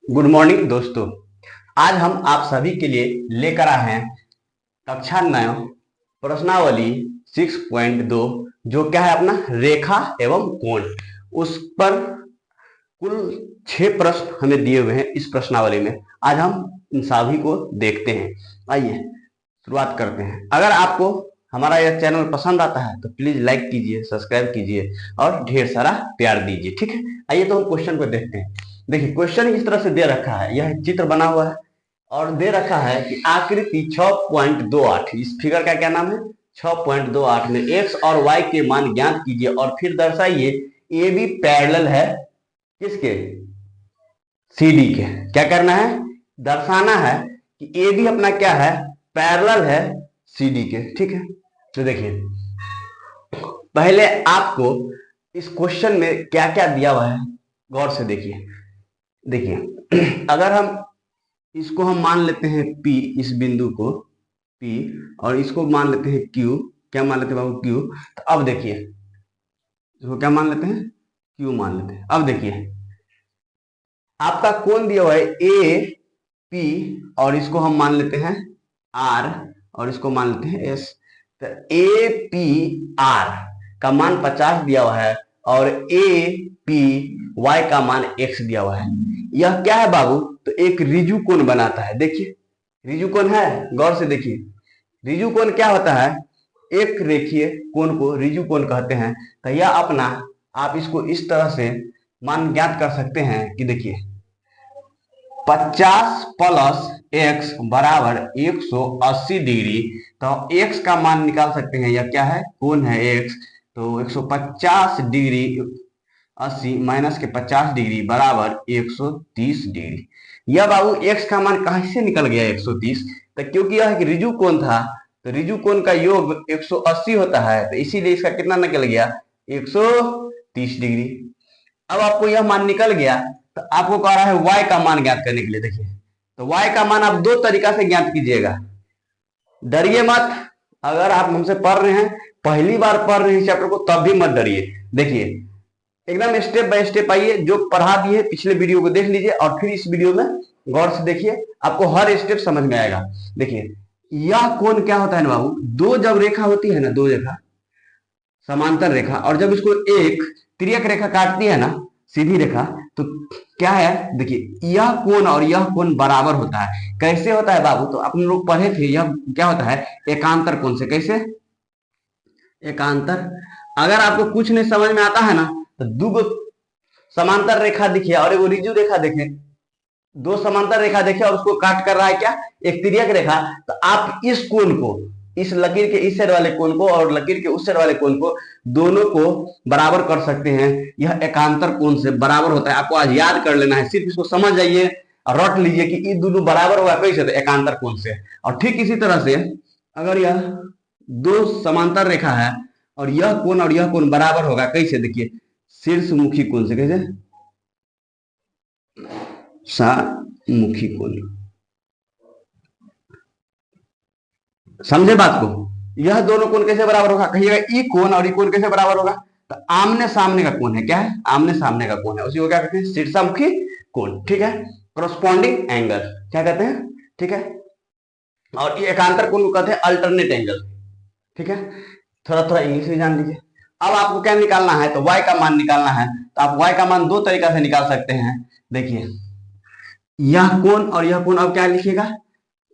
Good morning दोस्तों। आज हम आप सभी के लिए लेकर आए हैं कक्षा 9 प्रश्नावली 6.2 जो क्या है अपना रेखा एवं कोण। उस पर कुल 6 प्रश्न हमें दिए हुए हैं इस प्रश्नावली में। आज हम इन सभी को देखते हैं। आइए शुरुआत करते हैं। अगर आपको हमारा यह चैनल पसंद आता है तो प्लीज लाइक कीजिए, सब्सक्राइब कीजिए और ढेर सारा प्यार दीजिए। ठीक है, आइए तो हम क्वेश्चन को देखते हैं। देखिए क्वेश्चन इस तरह से दे रखा है, यह चित्र बना हुआ है और दे रखा है कि आकृति 6.28, इस फिगर का क्या नाम है 6.28 में एक्स और वाई के मान ज्ञात कीजिए और फिर दर्शाइए ए बी पैरेलल है किसके, सी डी के। क्या करना है, दर्शाना है कि ए बी अपना क्या है, पैरेलल है सी डी के। ठीक है, तो देखिए पहले आपको इस क्वेश्चन में क्या क्या दिया हुआ है गौर से देखिए। देखिए अगर हम इसको हम मान लेते हैं P, इस बिंदु को P और इसको मान लेते हैं Q। क्या मान लेते हैं बाबू, Q। तो अब देखिए इसको क्या मान लेते हैं, Q मान लेते हैं। अब देखिए आपका कोण दिया हुआ है ए पी और इसको हम मान लेते हैं R और इसको मान लेते हैं S। तो ए पी आर का मान 50 दिया हुआ है और ए पी वाई का मान x दिया हुआ है। यह क्या है बाबू, तो एक रिजु कोण बनाता है। देखिए रिजु कोण है, गौर से देखिए रिजु कोण क्या होता है, एक रेखीय कोण को रिजु कोण कहते हैं। तो यह अपना आप इसको इस तरह से मान ज्ञात कर सकते हैं कि देखिए 50 प्लस x बराबर 180 डिग्री। तो x का मान निकाल सकते हैं, यह क्या है कोण है x। तो 150 डिग्री 80 माइनस के 50 डिग्री बराबर 130 डिग्री। यह बाबू x का मान कहां से निकल गया 130, तो क्योंकि यह एक रिजु कोण था तो रिजु कोण का योग 180 होता है, तो इसीलिए इसका कितना निकल गया 130 डिग्री। अब आपको यह मान निकल गया तो आपको कह रहा है y का मान ज्ञात करने के लिए। देखिए तो y का मान आप दो तरीका से ज्ञात कीजिएगा, डरिए मत। अगर आप हमसे पढ़ रहे हैं, पहली बार पढ़ रहे हैं चैप्टर को, तब भी मत डरिए। देखिए एकदम स्टेप बाय स्टेप आइए, जो पढ़ा दिए पिछले वीडियो को देख लीजिए और फिर इस वीडियो में गौर से देखिए, आपको हर स्टेप समझ में आएगा। देखिए यह कोण क्या होता है ना बाबू, दो जब रेखा होती है ना, दो रेखा समांतर रेखा, और जब इसको एक तिर्यक रेखा काटती है ना, सीधी रेखा, तो क्या है देखिए यह कोण और यह कोण बराबर होता है। कैसे होता है बाबू, तो अपन लोग पढ़े थे, यह क्या होता है एकांतर कोण से। कैसे एकांतर, अगर आपको कुछ नहीं समझ में आता है ना तो दो समांतर रेखा दिखिए और एगो रिजु रेखा देखे, दो समांतर रेखा देखे और उसको काट कर रहा है क्या, एक तिर्यक रेखा। तो आप इस कोण को, इस लकीर के इस साइड वाले कोण को और लकीर के उस साइड वाले कोण को, दोनों को बराबर कर सकते हैं। यह एकांतर कोण से बराबर होता है। आपको आज याद कर लेना है, सिर्फ इसको समझ जाइए और रट लीजिए कि ये दोनों बराबर होगा कैसे, तो एकांतर कोण से। और ठीक इसी तरह से अगर यह दो समांतर रेखा है और यह कोण बराबर होगा कैसे, देखिए शीर्षमुखी कोण से। कैसे सामुखी कोण, समझे बात को। यह दोनों कोण कैसे बराबर होगा, कहिएगा ई कोण और ई कोण कैसे बराबर होगा, तो आमने सामने का कोण है। क्या है, आमने सामने का कोण है, उसी को क्या कहते हैं शीर्षमुखी कोण। ठीक है, कॉरस्पॉन्डिंग एंगल क्या कहते हैं। ठीक है, और ये एकांतर कोण को कहते हैं अल्टरनेट एंगल। ठीक है, थोड़ा थोड़ा इंग्लिश भी जान लीजिए। अब आपको क्या निकालना है, तो y का मान निकालना है। तो आप y का मान दो तरीका से निकाल सकते हैं। देखिए यह कोण और यह कोण, अब क्या लिखिएगा,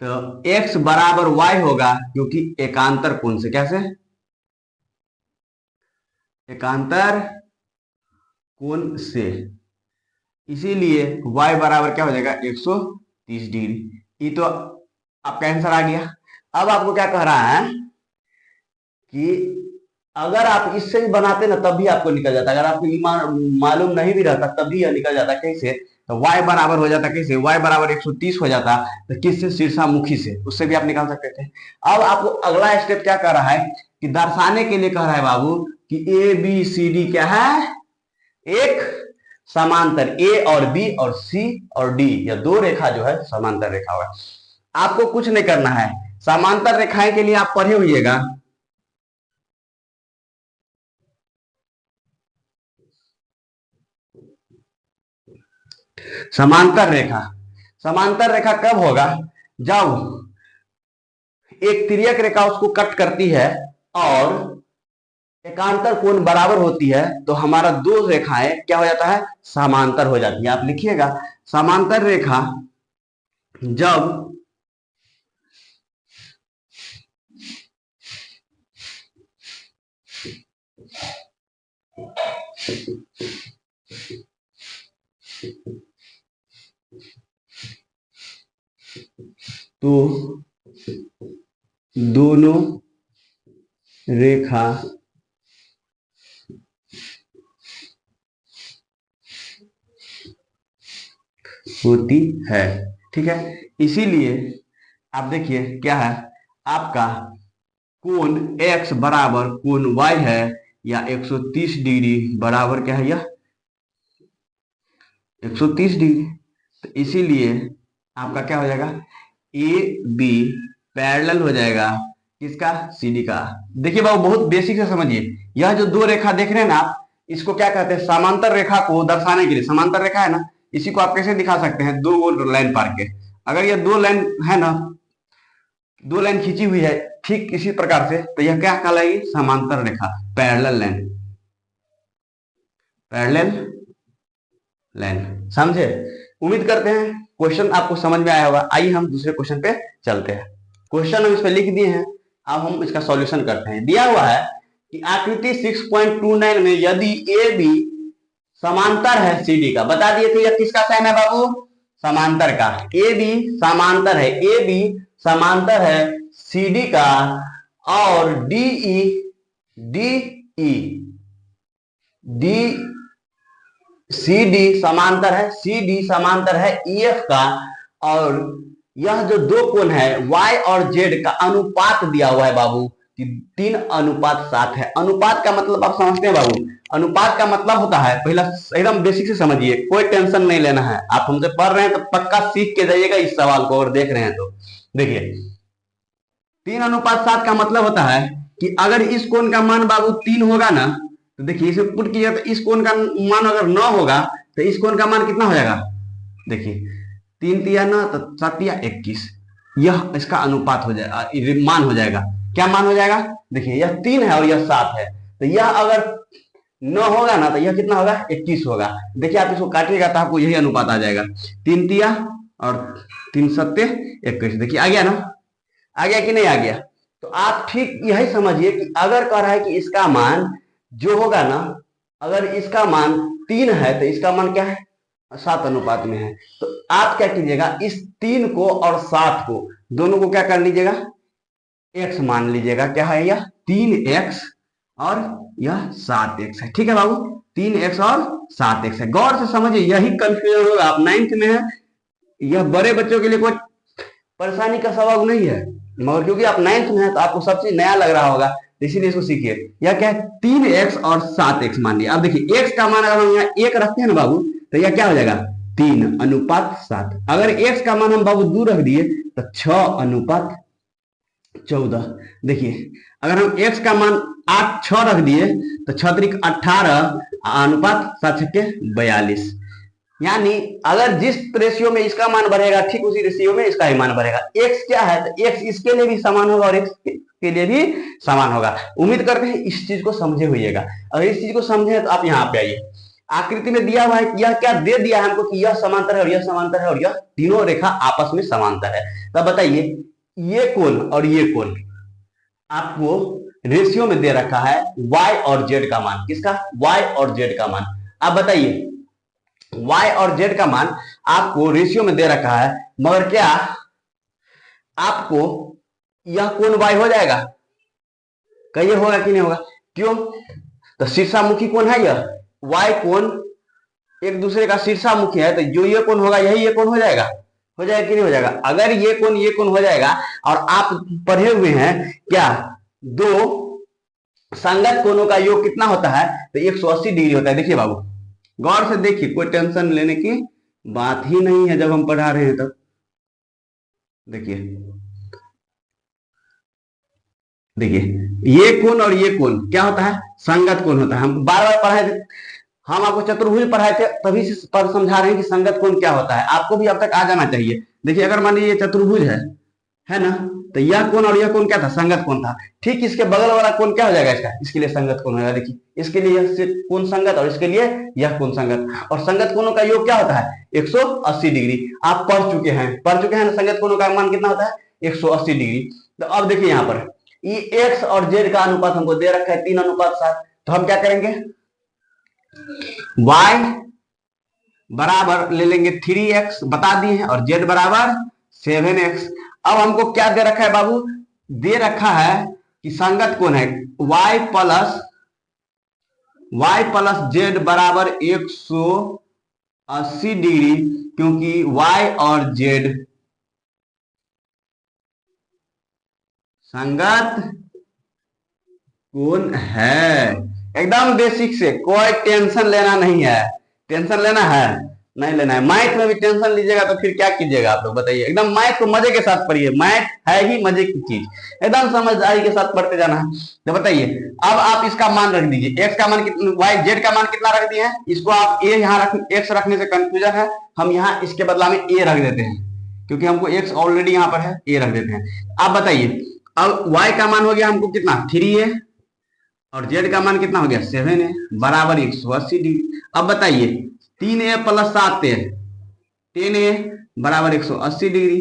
तो x बराबर y होगा क्योंकि एकांतर कोण से। कैसे एकांतर कोण से, इसीलिए y बराबर क्या हो जाएगा 130 डिग्री। ये तो आपका आंसर आ गया। अब आपको क्या कह रहा है कि अगर आप इससे ही बनाते ना तब भी आपको निकल जाता, अगर आपको मालूम नहीं भी रहता तब भी यह निकल जाता। कैसे, तो y बराबर हो जाता, कैसे y बराबर 130 हो जाता, तो किससे, शीर्षामुखी से, उससे भी आप निकाल सकते थे। अब आपको अगला स्टेप क्या कर रहा है कि दर्शाने के लिए कह रहा है बाबू कि ए बी सी डी क्या है, एक समांतर, ए और बी और सी और डी, या दो रेखा जो है समांतर रेखा होगा। आपको कुछ नहीं करना है, समांतर रेखाएं के लिए आप पढ़े हुईएगा। समांतर रेखा, समांतर रेखा कब होगा, जब एक तिर्यक रेखा उसको कट करती है और एकांतर कोण बराबर होती है, तो हमारा दो रेखाएं क्या हो जाता है, समांतर हो जाती है। आप लिखिएगा, समांतर रेखा जब तो दोनों रेखा होती है, ठीक है। इसीलिए आप देखिए क्या है, आपका कोण x बराबर कोण y है, या 130 डिग्री बराबर क्या है, यह 130 डिग्री। तो इसीलिए आपका क्या हो जाएगा, ए बी पैरेलल हो जाएगा किसका, सी डी का। देखिए बाबू बहुत बेसिक से समझिए, यह जो दो रेखा देख रहे हैं ना आप, इसको क्या कहते हैं, समांतर रेखा को दर्शाने के लिए, समांतर रेखा है ना, इसी को आप कैसे दिखा सकते हैं, दो लाइन पार के। अगर ये दो लाइन है ना, दो लाइन खींची हुई है ठीक इसी प्रकार से, तो यह क्या कहलाएगी, समांतर रेखा, पैरेलल लाइन, पैरेलल लाइन। समझे, उम्मीद करते हैं क्वेश्चन आपको समझ में आया होगा। आइए हम दूसरे क्वेश्चन पे चलते हैं। क्वेश्चन हम इस पे लिख दिए हैं, अब हम इसका सॉल्यूशन करते हैं। दिया हुआ है कि आकृति 6.29 में यदि ए बी समांतर है सी डी का, बता दिए थे यह किसका साइन है बाबू, समांतर का। ए बी समांतर है, ए बी समांतर है सी डी का, और D E D E D C D समांतर है, सी डी समांतर है ई एफ का, और यह जो दो कोण है y और z का अनुपात दिया हुआ है बाबू कि 3:7 है। अनुपात का मतलब आप समझते हैं बाबू, अनुपात का मतलब होता है, पहला एकदम बेसिक से समझिए, कोई टेंशन नहीं लेना है। आप हमसे पढ़ रहे हैं तो पक्का सीख के जाइएगा इस सवाल को, और देख रहे हैं तो देखिए 3:7 का मतलब होता है कि अगर इस कोण का मान बाबू 3 होगा ना, तो देखिए इसे पुट कीजिए, तो इस कोण का मान अगर 9 होगा तो इस कोण का मान कितना हो जाएगा, देखिए 3 तिया 9 तो 7 या 21, यह इसका अनुपात हो जाएगा, मान हो जाएगा। क्या मान हो जाएगा, देखिए यह 3 है और यह 7 है, तो यह अगर 9 होगा ना तो यह कितना होगा, 21 होगा। देखिए आप इसको काटिएगा तो आपको यही अनुपात आ जाएगा, 3 तिया और 3 सत्ते 21। देखिए आ गया ना, आ गया कि नहीं आ गया। तो आप ठीक यही समझिए कि अगर कह रहा है कि इसका मान जो होगा ना, अगर इसका मान 3 है तो इसका मान क्या है, 7 अनुपात में है। तो आप क्या कीजिएगा, इस 3 को और 7 को दोनों को क्या कर लीजिएगा, x मान लीजिएगा। क्या है यह 3x और यह 7x है, ठीक है बाबू, 3x और 7x है। गौर से समझिए, यही कंफ्यूजन होगा। आप 9th में है, यह बड़े बच्चों के लिए कोई परेशानी का सबक नहीं है, मगर क्योंकि आप 9th में है तो आपको सब चीज नया लग रहा होगा, इसीलिए इसको सीखिए। यह क्या है, 3x और 7x मान लिया। अब देखिए x का मान अगर हम यहाँ 1 रखते हैं ना बाबू, तो यह क्या हो जाएगा, 3:7। अगर x का मान हम बाबू 2 रख दिए तो 6:14। देखिए अगर हम x का मान 6 रख दिए तो 6×18:7=42। यानी अगर जिस रेशियो में इसका मान बढ़ेगा ठीक उसी रेशियो में इसका ही मान बढ़ेगा। x क्या है, तो x इसके लिए भी समान होगा और x के लिए भी समान होगा। उम्मीद करते हैं इस चीज को समझे होइएगा। अगर इस चीज को समझे तो आप यहाँ पे आइए, आकृति में दिया हुआ है, यह क्या दे दिया है हमको कि यह समांतर है और यह समांतर है और यह तीनों रेखा आपस में समांतर है। तब बताइए ये कोण और ये कोण आपको रेशियो में दे रखा है y और z का मान, किसका, y और z का मान। आप बताइए y और z का मान आपको रेशियो में दे रखा है, मगर क्या आपको यह कोण y हो जाएगा, कहिए होगा कि नहीं होगा, क्यों, तो शीर्षामुखी कोण है यह, y कोण एक दूसरे का शीर्षामुखी है, तो जो ये कोण होगा यही ये कोण हो जाएगा, हो जाएगा कि नहीं हो जाएगा। अगर ये कोण हो जाएगा, और आप पढ़े हुए हैं क्या, दो संगत कोणों का योग कितना होता है, तो 180 डिग्री होता है। देखिए बाबू गौर से देखिए, कोई टेंशन लेने की बात ही नहीं है जब हम पढ़ा रहे हैं तब। देखिए देखिए ये कोण और ये कोण क्या होता है, संगत कोण होता है। हम बार बार पढ़ाए थे, हम आपको चतुर्भुज पढ़ाए थे, तभी से पर समझा रहे हैं कि संगत कोण क्या होता है। आपको भी अब तक आ जाना चाहिए। देखिए अगर मान लीजिए चतुर्भुज है ना, तो यह कोण और यह कोण क्या था, संगत कोण था। ठीक इसके बगल वाला कोण क्या हो जाएगा इसका, इसके लिए संगत कोण होगा। देखिए इसके लिए यह कोण संगत और इसके लिए यह कोण संगत, और संगत कोणों का योग क्या होता है 180 डिग्री। आप पढ़ चुके हैं ना, संगत कोणों का मान कितना होता है 180 डिग्री। तो अब देखिए यहाँ पर ये एक्स और जेड का अनुपात हमको दे रखा है 3:7। तो हम क्या करेंगे, y बराबर ले लेंगे 3x बता दिए हैं, और z बराबर 7x। अब हमको क्या दे रखा है बाबू, दे रखा है कि संगत कोण है y प्लस z बराबर 180 डिग्री, क्योंकि y और z संगत कोण है। एकदम बेसिक से, कोई टेंशन लेना नहीं है। टेंशन लेना है नहीं लेना है। मैथ में भी टेंशन लीजिएगा तो फिर क्या कीजिएगा आप लोग बताइए। एकदम मैथ को मजे के साथ पढ़िए, मैथ है ही मजे की चीज, एकदम समझदारी के साथ पढ़ते जाना है। तो बताइए अब आप इसका मान रख दीजिए, एक्स का मान कितना, वाई जेड का मान कितना रख दिए हैं। इसको आप ए यहाँ रख, एक्स रखने से कंफ्यूजन है, हम यहाँ इसके बदला में ए रख देते हैं, क्योंकि हमको एक्स ऑलरेडी यहाँ पर है, ए रख देते हैं। आप बताइए अब वाई का मान हो गया हमको कितना 3a, और जेड का मान कितना हो गया 7a बराबर 180 डिग्री। अब बताइए 3a प्लस 7a 10a बराबर 180 डिग्री।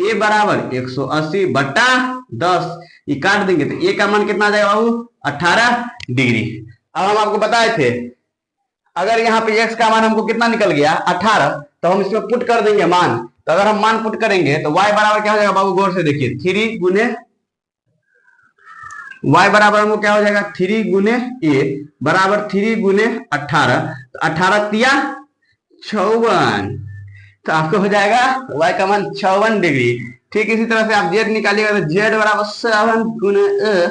ए बराबर 180 बटा 10, ये काट देंगे तो ए का मान कितना आ जाएगा बाबू 18 डिग्री। अब हम आपको बताए थे अगर यहाँ पे x का मान हमको कितना निकल गया 18, तो हम इसमें पुट कर देंगे मान। तो अगर हम मान पुट करेंगे तो y बराबर क्या हो जाएगा बाबू, गौर से देखिए 3 गुने y बराबर हमको क्या हो जाएगा 3 गुने a बराबर 3 गुने 18, तो 18 तिया 54, तो आपको हो जाएगा y का मान 54 डिग्री। ठीक इसी तरह से आप z निकालिएगा तो z बराबर 7 गुने a,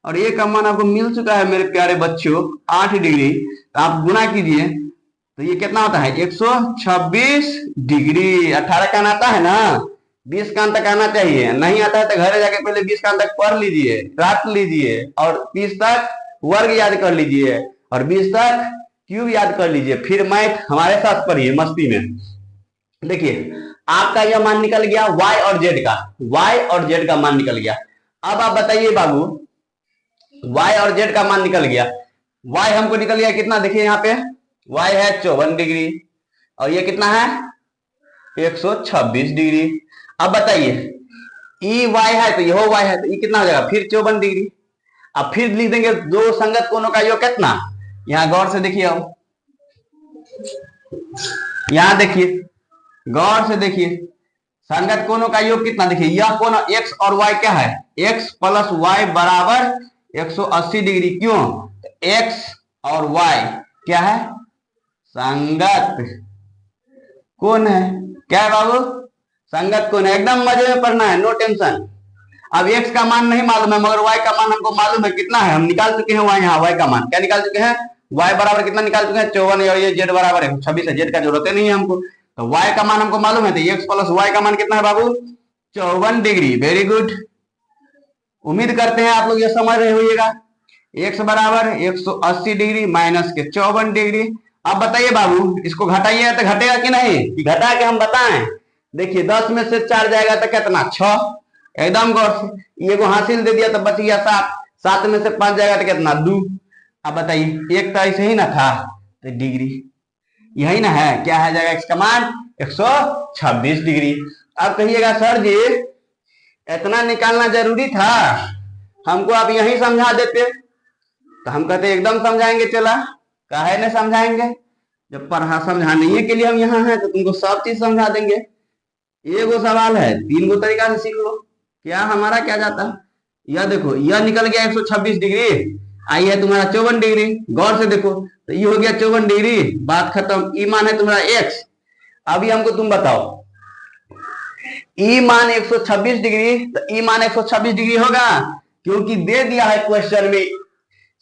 और a का मान आपको मिल चुका है मेरे प्यारे बच्चों 8 डिग्री। तो आप गुना कीजिए तो ये कितना होता है 126 डिग्री। 18 का आता है ना, 20 का तक आना चाहिए, नहीं आता है तो घर जाके पहले 20 का तक पढ़ लीजिए, रात लीजिए, और 20 तक वर्ग याद कर लीजिए, और 20 तक क्यूब याद कर लीजिए, फिर मैथ हमारे साथ पढ़िए मस्ती में। देखिए आपका यह मान निकल गया y और z का मान निकल गया। अब आप बताइए बाबू y और z का मान निकल गया, y हमको निकल गया कितना, देखिए यहाँ पे y है 54 डिग्री और ये कितना है 126 डिग्री। अब बताइए ई वाई है तो यह वाई है, तो ये कितना हो जाएगा फिर 54 डिग्री। अब फिर लिख देंगे दो संगत कोणों का योग कितना, यहां गौर से देखिए, अब यहां देखिए गौर से देखिए संगत कोणों का योग कितना। देखिए यह कोण x और y क्या है, x प्लस y बराबर 180 डिग्री। क्यों, x और y क्या है संगत कोण है। क्या है बाबू, संगत कोण है। एकदम मजे में पढ़ना है, नो टेंशन। अब x का मान नहीं मालूम है मगर y का मान हमको मालूम है कितना है, हम निकाल चुके हैं यहाँ y का मान क्या निकाल चुके हैं, y बराबर कितना निकाल चुके हैं 54, और ये z बराबर है 26 है, z का जरूरत नहीं है हमको, तो y का मान हमको मालूम है, तो x प्लस y का मान कितना है बाबू 54 डिग्री। वेरी गुड, उम्मीद करते हैं आप लोग ये समझ रहे होइएगा। x बराबर 180 डिग्री माइनस के 54 डिग्री। अब बताइए बाबू इसको घटाइए तो घटेगा कि नहीं, घटा के हम बताएं। देखिए 10 में से 4 जाएगा तो कितना 6, एकदम गौर से, ये को हासिल दे दिया तो बच गया 7, 7 में से 5 जाएगा तो कितना 2। अब बताइए एक तो ऐसे ही ना था तो डिग्री यही ना है, क्या है जाएगा x का मान 126 डिग्री। अब कहिएगा सर जी इतना निकालना जरूरी था, हमको आप यही समझा देते, तो हम कहते एकदम समझाएंगे, चला काहे न समझाएंगे, जब पढ़ा समझाने के लिए हम यहाँ हैं तो तुमको सब चीज समझा देंगे। एगो सवाल है 3 गो तरीका से सीख लो, क्या हमारा क्या जाता। यह देखो यह निकल गया 126 डिग्री, आई है तुम्हारा 54 डिग्री, गौर से देखो तो ये हो गया 54 डिग्री, बात खत्म। ई मान है तुम्हारा x। अभी हमको तुम बताओ ई मान 126 डिग्री, तो ई मान 126 डिग्री होगा, क्योंकि दे दिया है क्वेश्चन में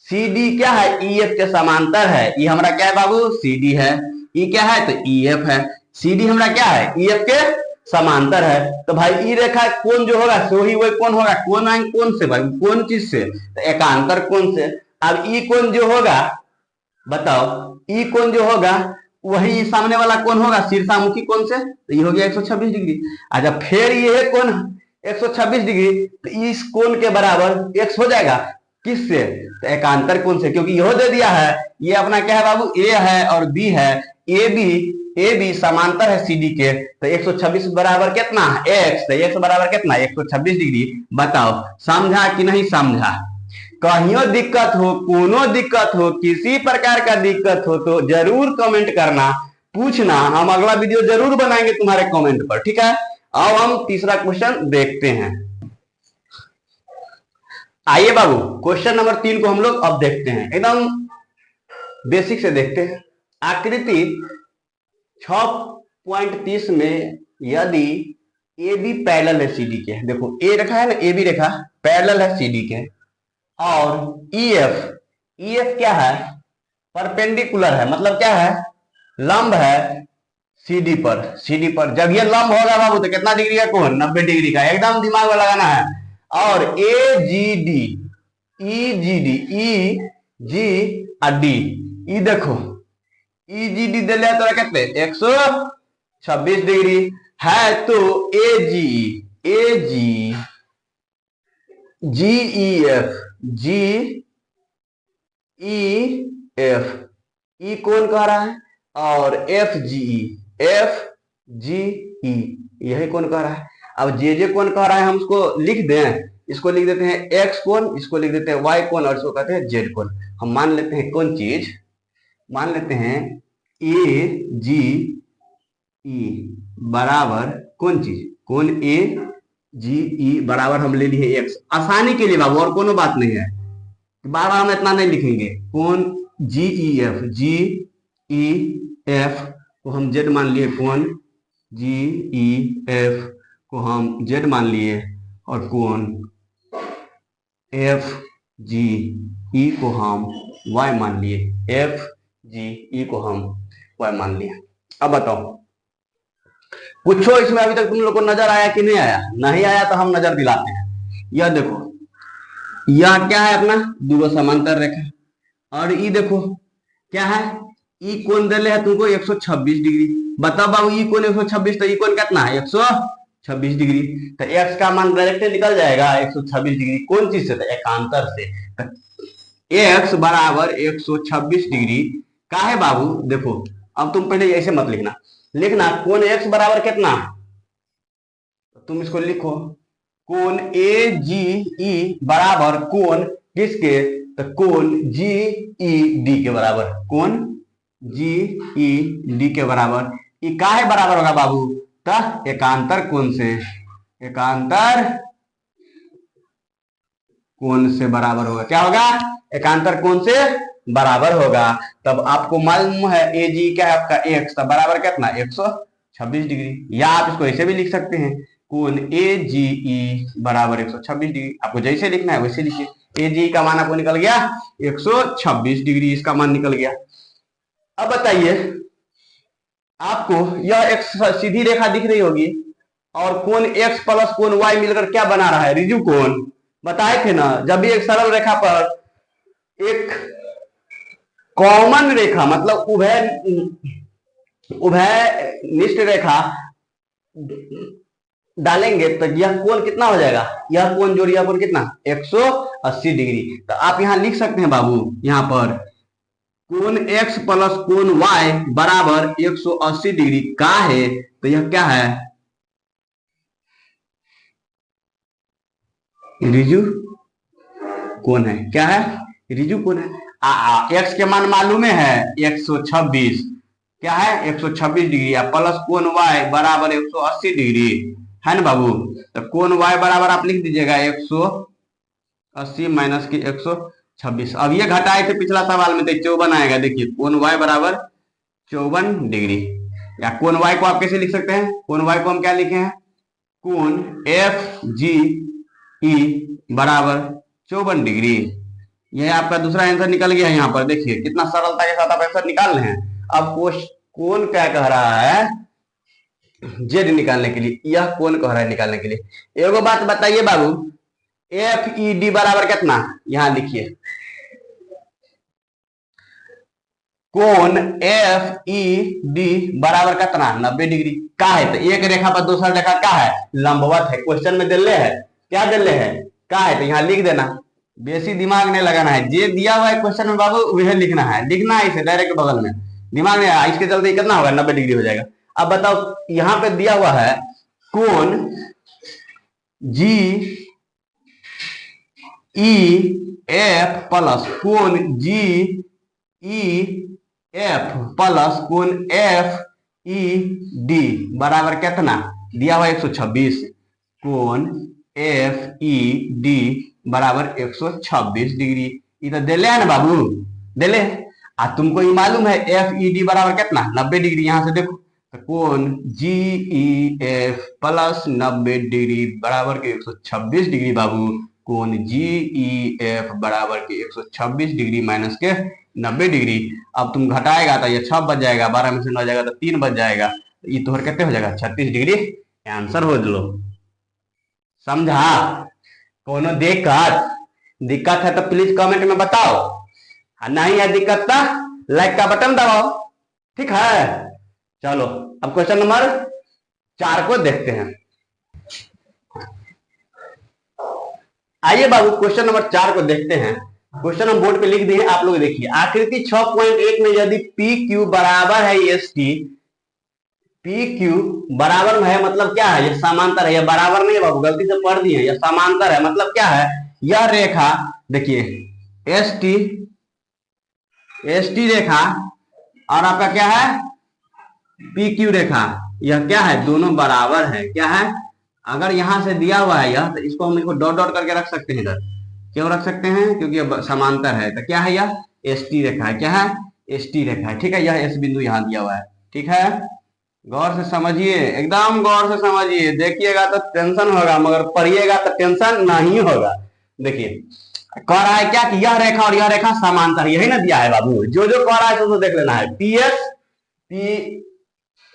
सी डी क्या है EF के समांतर है। ये हमारा क्या है बाबू CD है, ई क्या है तो EF है, CD हमारा क्या है EF के समांतर है। तो भाई ई रेखा कोण जो होगा सो ही वही कोण होगा, कोण आएंगे कौन से भाई, कौन चीज से, तो एकांतर कोण से। अब ई कोण जो होगा बताओ ई कोण जो होगा वही सामने वाला कोण होगा शीर्षामुखी कोण से, तो ये हो गया 126 डिग्री। अच्छा फिर ये कोण 126 डिग्री, तो इस कोण के बराबर x हो जाएगा किससे, तो एकांतर कोण से, क्योंकि यह दे दिया है ये अपना क्या है बाबू a है और b है, ए बी समांतर है सी डी के, तो 126 बराबर कितना x, तो x बराबर कितना 126 डिग्री। बताओ समझा कि नहीं समझा। कहीं दिक्कत हो, कोनो दिक्कत हो, किसी प्रकार का दिक्कत हो तो जरूर कमेंट करना, पूछना, हम अगला वीडियो जरूर बनाएंगे तुम्हारे कमेंट पर, ठीक है। अब हम तीसरा क्वेश्चन देखते हैं। आइए बाबू क्वेश्चन नंबर 3 को हम लोग अब देखते हैं, एकदम बेसिक से देखते हैं। आकृति 6.30 में यदि ए बी पैरेलल है सी डी के, देखो ए रखा है ना, ए बी रेखा पैरेलल है सी डी के, और ई एफ क्या है परपेंडिकुलर है, मतलब क्या है लंब है सीडी पर। जब ये लंब होगा बाबू तो कितना डिग्री का कोण 90 डिग्री का, एकदम दिमाग में लगाना है। और ए जी डी ई जी और डी, ई देखो ई जी डी दे लिया तो कितने 126 डिग्री है, तो ए जी जी ई एफ ई कौन कह रहा है, और एफ जी ई यही कौन कह रहा है। अब जे कौन कह रहा है हम उसको लिख दें, इसको लिख देते हैं एक्स कौन, इसको लिख देते हैं वाई कौन, और इसको कहते हैं जेड कौन। हम मान लेते हैं कौन चीज, मान लेते हैं ए जी ई बराबर कौन चीज, कौन ए जी ई बराबर हम ले लिए एक्स, आसानी के लिए बाबू और कोनो बात नहीं है, बार बार हम इतना नहीं लिखेंगे। कौन जी ई एफ को हम जेड मान लिए, कौन जी ई एफ को हम जेड मान लिए, और कौन एफ जी ई को हम वाई मान लिए, एफ जी ई को हम वाई मान लिए। अब बताओ पूछो इसमें अभी तक तुम लोग को नजर आया कि नहीं आया, नहीं आया तो हम नजर दिलाते हैं। यह देखो यह क्या है अपना दूरो समांतर रेखा, और ई देखो क्या है ई कोण दे है तुमको 126 डिग्री। बताओ बाबू ई कोण 126, तो ई कोण कितना है 126 डिग्री, तो एक्स का मान डायरेक्ट निकल जाएगा 126 डिग्री, कौन चीज से, तो एकांतर से। तो एक्स बराबर 126 डिग्री का है बाबू। देखो अब तुम पहले ऐसे मत लिखना कौन एक्स बराबर कितना, तुम इसको लिखो कौन ए जी ई बराबर कौन किसके, तो कौन जी ई डी के बराबर, कौन जी ई डी के बराबर। ई काहे बराबर होगा बाबू, तो एकांतर कोण से, एकांतर कोण से बराबर होगा। क्या होगा, एकांतर कोण से बराबर होगा। तब आपको मालूम है ए जी क्या है आपका एक्स, तब बराबर कितना 126 डिग्री, या आप इसको ऐसे भी लिख सकते हैं कोण ए जी ई बराबर 126 डिग्री। आपको जैसे लिखना है वैसे लिखिए, ए जी का मान आपको निकल गया 126 डिग्री, इसका मान निकल गया। अब बताइए आपको यह एक सीधी रेखा दिख रही होगी, और कोण एक्स प्लस कोण वाई मिलकर क्या बना रहा है, रिजु कोण। बताए थे ना जब भी एक सरल रेखा पर एक कॉमन रेखा मतलब उभयनिष्ठ रेखा डालेंगे तो यह कोण कितना हो जाएगा, यह कोण जोड़ यह कोण कितना 180 डिग्री। तो आप यहां लिख सकते हैं बाबू, यहां पर कोण x प्लस कोण y बराबर 180 डिग्री का है, तो यह क्या है रिजु कोण है। क्या है, रिजु कोण है। x के मान मालूम है 126, क्या है 126 डिग्री, प्लस कोण y बराबर 180 डिग्री है ना बाबू। तो कोण y बराबर आप लिख दीजिएगा 180 माइनस की 126। अब ये घटाए थे पिछला सवाल में, तो 54 आएगा। देखिए कोण y बराबर 54 डिग्री, या कोण y को आप कैसे लिख सकते हैं, कोण y को हम क्या लिखे हैं, कोण एफ जी ई बराबर 54 डिग्री। यह आपका दूसरा आंसर निकल गया है। यहाँ पर देखिए कितना सरलता के साथ आप आंसर निकाल रहे हैं। अब कौन क्या कह रहा है, जेड निकालने के लिए, यह कौन कह रहा है निकालने के लिए। एगो बात बताइए बाबू, एफ ई डी बराबर कितना, यहां लिखिए कोण एफ ई डी बराबर कितना 90 डिग्री का है। तो एक रेखा पर दूसरा रेखा का है लंबवत है। क्वेश्चन में दिले है क्या दिले है का है, तो यहाँ लिख देना, बेसी दिमाग नहीं लगाना है। जे दिया हुआ है क्वेश्चन में बाबू वह लिखना है, लिखना है इसे डायरेक्ट बगल में, दिमाग में इसके चलते कितना होगा 90 डिग्री हो जाएगा। अब बताओ यहाँ पे दिया हुआ है कोण जी ई एफ प्लस कोण जी ई एफ प्लस कोण एफ ई डी बराबर कितना दिया हुआ 126। कोण एफ ई डी बराबर 126 डिग्री। ये तो दिले है ना बाबू, दिले। आ तुमको ये मालूम है एफ ई डी बराबर कितना 90 डिग्री। यहां से देखो तो कोण जी ई एफ प्लस 90 डिग्री बराबर के 126 डिग्री बाबू। कोण जी ई एफ बराबर के 126 डिग्री माइनस के 90 डिग्री। अब तुम घटाएगा तो ये 6 बच जाएगा, 12 में से 9 जाएगा तो 3 बच जाएगा, ये तोहर कितने हो जाएगा 36 डिग्री। आंसर हो लो, समझा। कोनो दिक्कत है तो प्लीज कमेंट में बताओ, नहीं है दिक्कत तो लाइक का बटन दबाओ, ठीक है। चलो अब क्वेश्चन नंबर 4 को देखते हैं। आइए बाबू क्वेश्चन नंबर 4 को देखते हैं। क्वेश्चन हम बोर्ड पे लिख दिए, आप लोग देखिए। आकृति 6.1 में यदि पी क्यू बराबर है एस टी, पी क्यू बराबर में है मतलब क्या है, ये समांतर है। ये बराबर नहीं है बाबू, गलती से पढ़ दिए, ये समांतर है मतलब क्या है, यह रेखा देखिए एस टी रेखा और आपका क्या है पी क्यू रेखा, यह क्या है दोनों बराबर है। क्या है, अगर यहां से दिया हुआ है यह, तो इसको हम इसको डॉट डॉट करके रख सकते हैं इधर। क्यों रख सकते हैं, क्योंकि यह समांतर है। तो क्या है यह एस टी रेखा है, क्या है एस टी रेखा है, ठीक है। यह एस बिंदु यहां दिया हुआ है, ठीक है। गौर से समझिए, एकदम गौर से समझिए, देखिएगा तो टेंशन होगा मगर पढ़िएगा तो टेंशन नहीं होगा। देखिए कह रहा है क्या कि यह रेखा और यह रेखा समांतर, यही ना दिया है बाबू। जो जो कह रहा है तो देख लेना है, P S P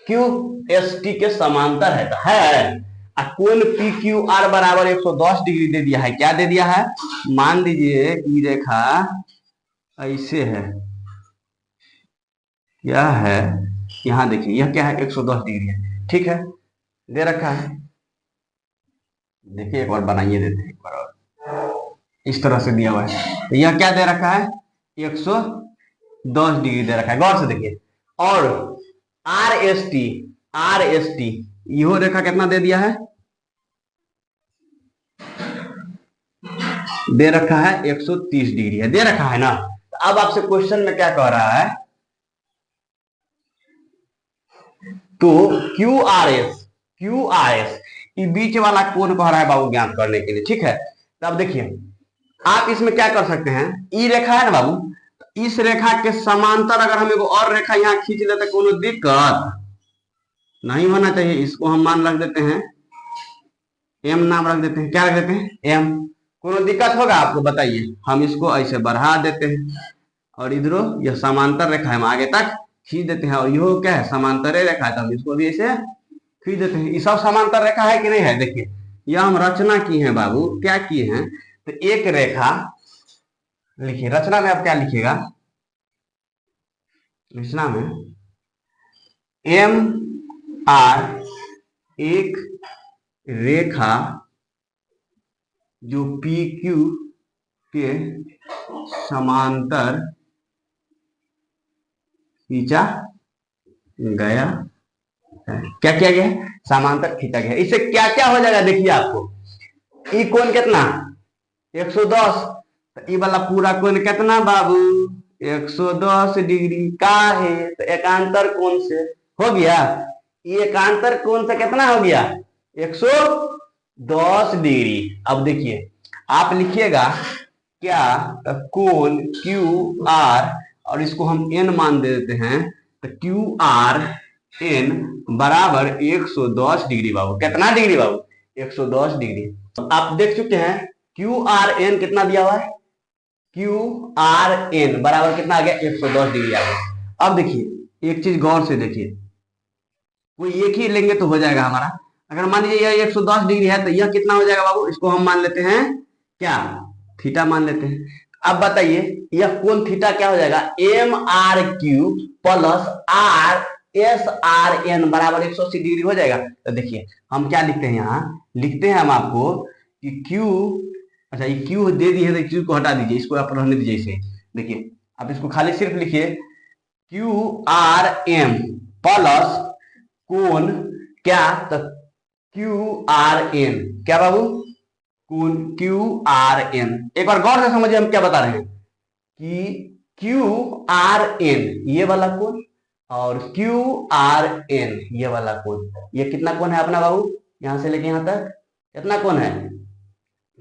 Q S T के समांतर है, तो है। कोण पी क्यू आर बराबर 110 डिग्री दे दिया है। क्या दे दिया है, मान लीजिए ये रेखा ऐसे है, यह है, यहां देखिए यह क्या है 110 डिग्री है, ठीक है, दे रखा है। देखिए एक बार बनाइए देते हैं, एक बार और इस तरह से दिया हुआ है। तो यह क्या दे रखा है 110 डिग्री दे रखा है, गौर से देखिए। और आर एस टी यह रेखा कितना दे दिया है, दे रखा है 130 डिग्री है, दे रखा है ना। तो अब आपसे क्वेश्चन में क्या कह रहा है, तो क्यू आर एस ये बीच वाला कोण कह रहा है बाबू ज्ञात करने के लिए, ठीक है। तो अब देखिए आप इसमें क्या कर सकते हैं, ई रेखा है ना बाबू, तो इस रेखा के समांतर अगर हम एक और रेखा यहाँ खींच लेते तो कोनो दिक्कत नहीं होना चाहिए। इसको हम मान रख देते हैं एम, नाम रख देते हैं, क्या रख देते हैं एम। कोनो दिक्कत होगा आपको बताइए, हम इसको ऐसे बढ़ा देते हैं और इधरों यह समांतर रेखा हम आगे तक खींच देते हैं, और यह क्या है समांतर रेखा है, तो हम इसको भी ऐसे खींच देते हैं। ये सब समांतर रेखा है कि नहीं है, देखिए यह हम रचना की है बाबू, क्या किए हैं, तो एक रेखा लिखिए। रचना में आप क्या लिखिएगा, रचना में एम आर एक रेखा जो पी क्यू के समांतर खींचा गया है। क्या किया गया है, समांतर खींचा गया है। इससे क्या क्या हो जाएगा देखिए आपको, ई कोण कितना 110, तो ई वाला पूरा कोण कितना बाबू 110 डिग्री का है, तो एकांतर कोण से हो गया, ये एकांतर कोण से कितना हो गया 110 डिग्री। अब देखिए आप लिखिएगा क्या, तो कोण क्यू आर और इसको हम एन मान दे देते हैं, तो क्यू आर एन बराबर 110 डिग्री बाबू। कितना डिग्री बाबू 110 डिग्री। तो आप देख चुके हैं क्यू आर एन कितना दिया हुआ है, क्यू आर एन बराबर कितना आ गया 110 डिग्री आ गया। अब देखिए एक चीज गौर से देखिए, कोई एक ही लेंगे तो हो जाएगा हमारा। अगर मान लीजिए यह 110 डिग्री है तो यह कितना हो जाएगा बाबू, इसको हम मान लेते हैं क्या थीटा मान लेते हैं। अब बताइए यह कोण थीटा क्या हो जाएगा, M R Q plus R S R N बराबर 180 डिग्री हो जाएगा। तो देखिए हम क्या लिखते हैं, यहाँ लिखते हैं हम आपको कि क्यू, अच्छा ये क्यू दे दी है तो क्यू को हटा दीजिए, इसको आप रहने दीजिए इसे। देखिए आप इसको खाली सिर्फ लिखिए क्यू आर एम प्लस कोण क्या, तो क्यू आर एन, क्या बाबू, कोण क्यू आर एन। एक बार गौर से समझिए हम क्या बता रहे हैं कि क्यू आर एन ये वाला कोण और क्यू आर एन ये वाला कोण, ये कितना कोण है अपना बाबू, यहां से लेके यहां तक कितना कोण है,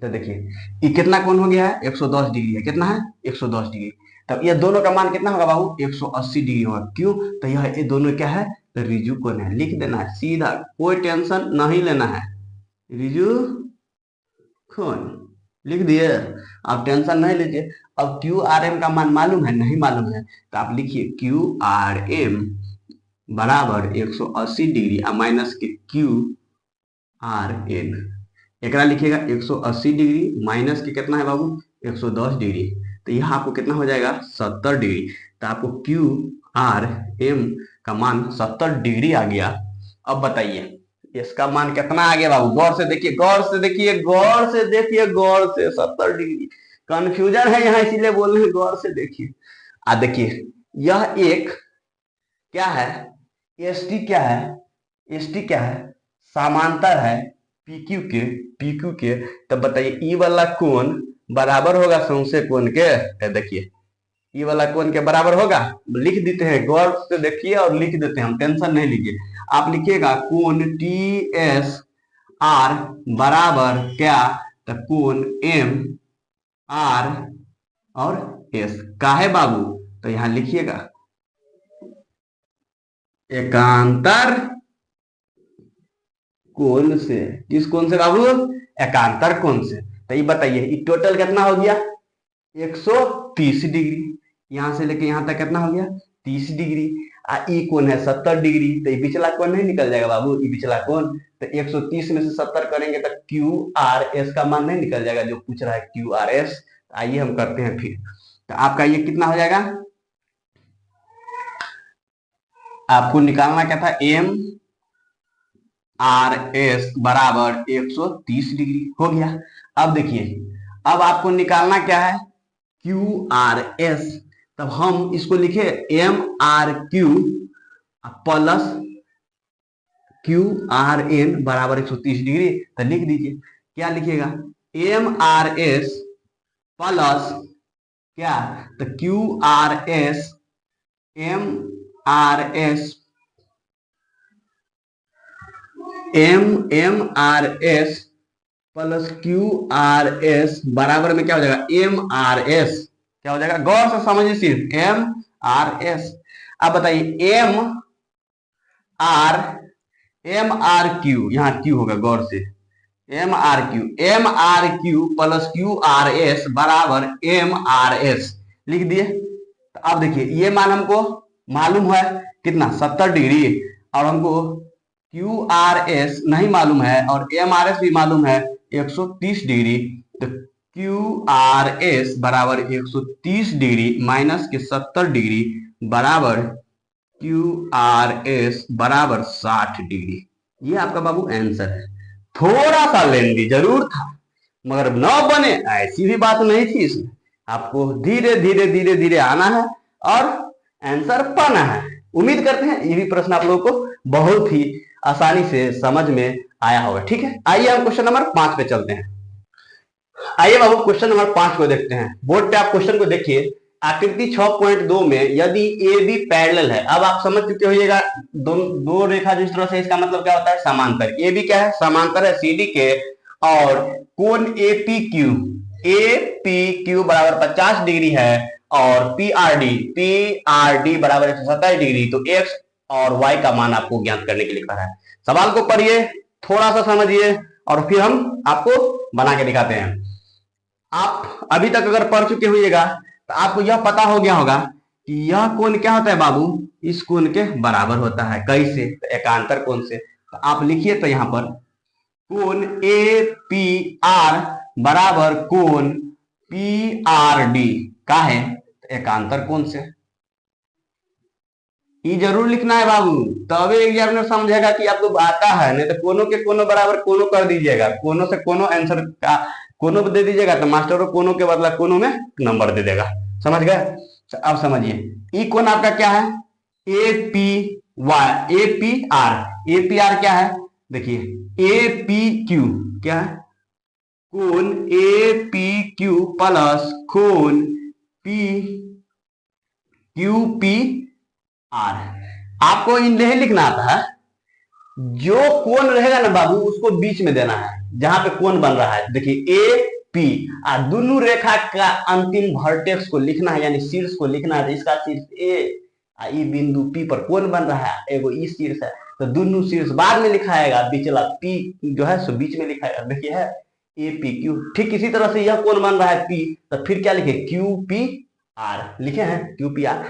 तो देखिए ये कितना कोण हो गया है, 110 डिग्री है, कितना है 110 डिग्री। तब ये दोनों का मान कितना होगा बाबू, 180 डिग्री होगा। क्यों, तो यह ये दोनों क्या है, तो रिजु कोण है, लिख देना है सीधा, कोई टेंशन नहीं लेना है, रिजु कोण लिख दिए, आप टेंशन नहीं लीजिए। अब क्यू आर एम का मान मालूम है, नहीं मालूम है, तो आप लिखिए क्यू आर एम बराबर 180 डिग्री माइनस के क्यू आर एन, एक लिखिएगा 180 डिग्री माइनस के कितना है बाबू 110 डिग्री, तो यह आपको कितना हो जाएगा 70 डिग्री। तो आपको क्यू आर एम का मान 70 डिग्री आ गया। अब बताइए इसका मान कितना आ गया बाबू, गौर से देखिए, गौर से देखिए, गौर से देखिए, गौर से 70 डिग्री, कंफ्यूजन है यहाँ इसीलिए बोल रहे हैं, गौर से देखिए। देखिए यह एक क्या है, एस टी क्या है, एस टी क्या है, समांतर है पीक्यू के। तब बताइए ई वाला कोण बराबर होगा सौसे कोण के, देखिए ई वाला कोण के बराबर होगा, लिख देते हैं, गौर से देखिए और लिख देते हैं, हम टेंशन नहीं लीजिए। आप लिखिएगा कोण टी एस आर बराबर क्या, तो कोण एम आर और एस का है बाबू, तो यहां लिखिएगा एकांतर कोण से, किस कोण से बाबू, एकांतर कोण से। तो ये बताइए ये टोटल कितना हो गया 130 डिग्री, यहां से लेके यहां तक कितना हो गया 30 डिग्री, ई कोण है 70 डिग्री, तो ये पिछला कोण नहीं निकल जाएगा बाबू, ये पिछला कोण, तो 130 में से 70 करेंगे तो क्यू आर एस का मान नहीं निकल जाएगा, जो पूछ रहा है क्यू आर एस। आइए हम करते हैं फिर, तो आपका ये कितना हो जाएगा, आपको निकालना क्या था, एम आर एस बराबर 130 डिग्री हो गया। अब देखिए अब आपको निकालना क्या है, क्यू आर एस, तब हम इसको लिखे M R Q plus Q R N बराबर 130 डिग्री, तो लिख दीजिए, क्या लिखिएगा एम आर एस प्लस क्या, तो Q R S, M R S M R S plus Q R S बराबर में क्या हो जाएगा एम आर एस, क्या हो जाएगा, गौर से समझिए सिर्फ एम आर एस। अब बताइए एम आर क्यू, यहां क्यू होगा, गौर से M R Q plus Q R S बराबर एम आर एस लिख दिए। तो अब देखिए ये मान हमको मालूम है कितना 70 डिग्री, और हमको क्यू आर एस नहीं मालूम है और एम आर एस भी मालूम है 130 डिग्री, तो क्यू आर एस बराबर 130 डिग्री माइनस के 70 डिग्री बराबर क्यू आर एस बराबर 60 डिग्री। ये आपका बाबू आंसर है। थोड़ा सा लेंदी जरूर था मगर न बने ऐसी भी बात नहीं थी इसमें, आपको धीरे धीरे धीरे धीरे आना है और आंसर पाना है। उम्मीद करते हैं ये भी प्रश्न आप लोगों को बहुत ही आसानी से समझ में आया होगा। ठीक है, आइए हम क्वेश्चन नंबर 5 पे चलते हैं। आइए बाबू क्वेश्चन नंबर 5 को देखते हैं। बोर्ड पे आप क्वेश्चन को देखिए, आकृति 6.2 में यदि ए बी पैरेलल है, अब आप समझ चुके होइएगा दो रेखा जिस तरह से, इसका मतलब क्या होता है समांतर। ए बी क्या है, समांतर है सी डी के, और कोण ए पी क्यू बराबर 50 डिग्री है, और पी आर डी बराबर 170 डिग्री। तो एक्स और वाई का मान आपको ज्ञात करने के लिए कहा है। सवाल को पढ़िए, थोड़ा सा समझिए और फिर हम आपको बना के दिखाते हैं। आप अभी तक अगर पढ़ चुके होइएगा तो आपको यह पता हो गया होगा कि यह कोण क्या होता है बाबू, इस कोण के बराबर होता है। कैसे, तो एकांतर कोण से। तो आप लिखिए तो यहां पर कोण ए पी आर बराबर कोण पी आर डी का है एकांतर कोण से। ये जरूर लिखना है बाबू, तभी एग्जामिनर समझेगा कि आपको आता है, नहीं तो कोनों के कोनों बराबर कोनों कर दीजिएगा, कोनों से कोनों आंसर का कोनों दे दीजिएगा तो मास्टर को कोनों के बदला कोनों में नंबर दे देगा। समझ गए? अब समझिए, ई कोण आपका क्या है, A P Y, A P R. A P R क्या है, देखिए ए पी क्यू क्या है, कोण ए पी क्यू प्लस कोण पी क्यू पी आर। आपको नहीं लिखना आता है, जो कोण रहेगा ना बाबू उसको बीच में देना है, जहां पे कोण बन रहा है। देखिए ए पी और दोनों रेखा का अंतिम वर्टेक्स को लिखना है, यानी शीर्ष को लिखना है। तो इसका शीर्ष ए और ई बिंदु पी पर कोण बन रहा है, एगो ई शीर्ष है, तो दोनों शीर्ष बाद में लिखाएगा, बीचला पी जो है सो बीच में लिखाएगा। देखिए है ए पी क्यू। ठीक इसी तरह से यह कोण बन रहा है पी, तो फिर क्या लिखे, क्यू पी आर लिखे हैं, क्यू पी आर।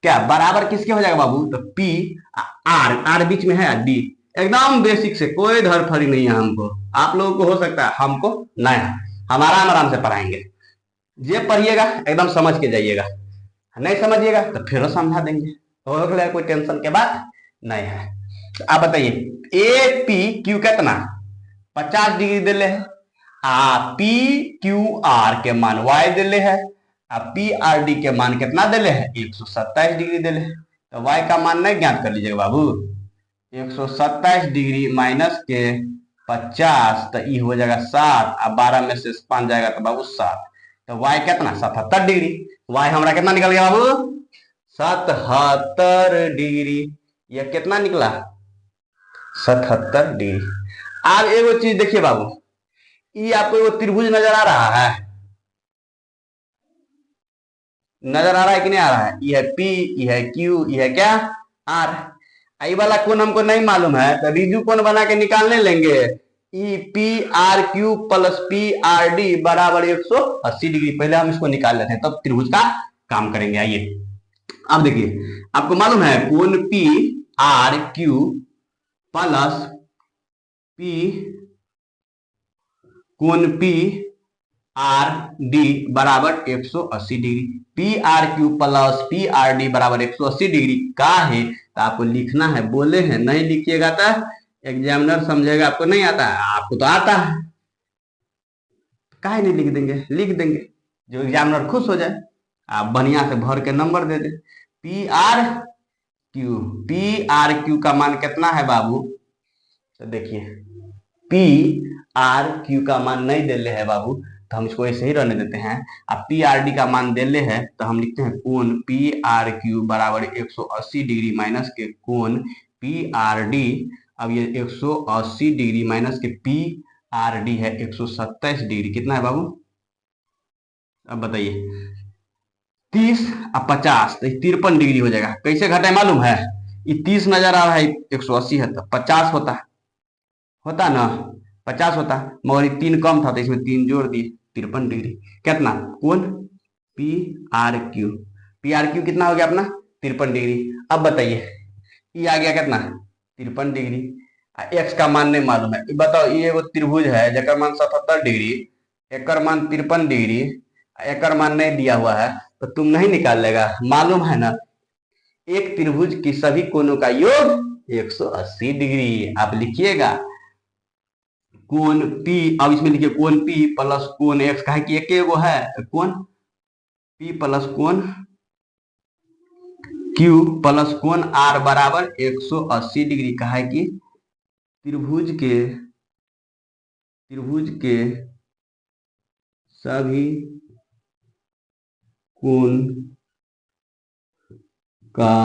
क्या बराबर किसके हो जाएगा बाबू, तो पी आर, आर बीच में है डी। एकदम बेसिक से, कोई धड़फड़ी नहीं है हमको। आप लोगों को हो सकता है, हमको नया, हम आराम आराम से पढ़ाएंगे। जे पढ़िएगा एकदम समझ के जाइएगा, नहीं समझिएगा तो फिर समझा देंगे, तो कोई टेंशन के बात नहीं है। आप बताइए, ए पी क्यू कितना 50 डिग्री दिले है, आ पी क्यू आर के मान y दिले है, पी आर डी के मान कितना दिले है 127 डिग्री दिले है। तो y का मान नहीं ज्ञात कर लीजिएगा बाबू, 127 डिग्री माइनस के 50 तो ये हो जाएगा 7, अब 12 में से 5 जाएगा तो बाबू 7, तो y कितना 77 डिग्री। y हमारा कितना निकल गया बाबू 77 डिग्री। यह कितना निकला 77 डिग्री। अब एगो चीज देखिए बाबू, ये आपको एगो त्रिभुज नजर आ रहा है, नजर आ रहा है कि नहीं आ रहा है, ये है P, ये है Q, ये है क्या R। आई वाला कोण हमको नहीं मालूम है तो रिजु कोण बना के निकालने लेंगे, E P R Q plus P R D बराबर 180 डिग्री। पहले हम इसको निकाल लेते हैं, तब त्रिभुज का काम करेंगे। आइए अब देखिए, आपको मालूम है कोण P R Q plus P कोण पी आर डी बराबर 180 degree. P R Q plus P R D बराबर 180 डिग्री का है, तो आपको लिखना है। बोले हैं नहीं लिखिएगा तो एग्जामिनर समझेगा आपको नहीं आता है, आपको तो आता है, काहे नहीं लिख देंगे, लिख देंगे, जो एग्जामिनर खुश हो जाए, आप बढ़िया से भर के नंबर दे दे। P R Q, P R Q का मान कितना है बाबू, तो देखिए पी आर क्यू का मान नहीं दे ले है बाबू, तो हम इसको ऐसे ही रहने देते हैं। अब पी आर डी का मान दे ले है तो हम लिखते हैं कोण पी आर क्यू बराबर 180 डिग्री माइनस के कोण पी आर डी। अब ये 180 डिग्री माइनस के पी आर डी है 127 डिग्री, कितना है बाबू, अब बताइए 30 और 50 तो 53 डिग्री हो जाएगा। कैसे घटाए मालूम है, ये 30 नजर आ रहा है, 180 है तो 50 होता ना, 50 होता, मगर ये 3 कम था तो इसमें 3 जोड़ दिए, 53 डिग्री। कितना कोण P R Q, P R Q कितना हो गया अपना 53 डिग्री। अब बताइए ये आ गया कितना 53 डिग्री। एक्स का मान नहीं मालूम है, बताओ ये एगो त्रिभुज है जकर मान 77 डिग्री, एक मान 53 डिग्री, एक मान नहीं दिया हुआ है तो तुम नहीं निकाल लेगा। मालूम है ना, एक त्रिभुज की सभी कोणों का योग 180 डिग्री। आप लिखिएगा कोण P, अब इसमें लिखिए कोण P प्लस कोण X, कहे कि एक एगो है, कोण P प्लस कोण Q प्लस कोण R बराबर 180 डिग्री। कहे कि त्रिभुज के सभी कोण का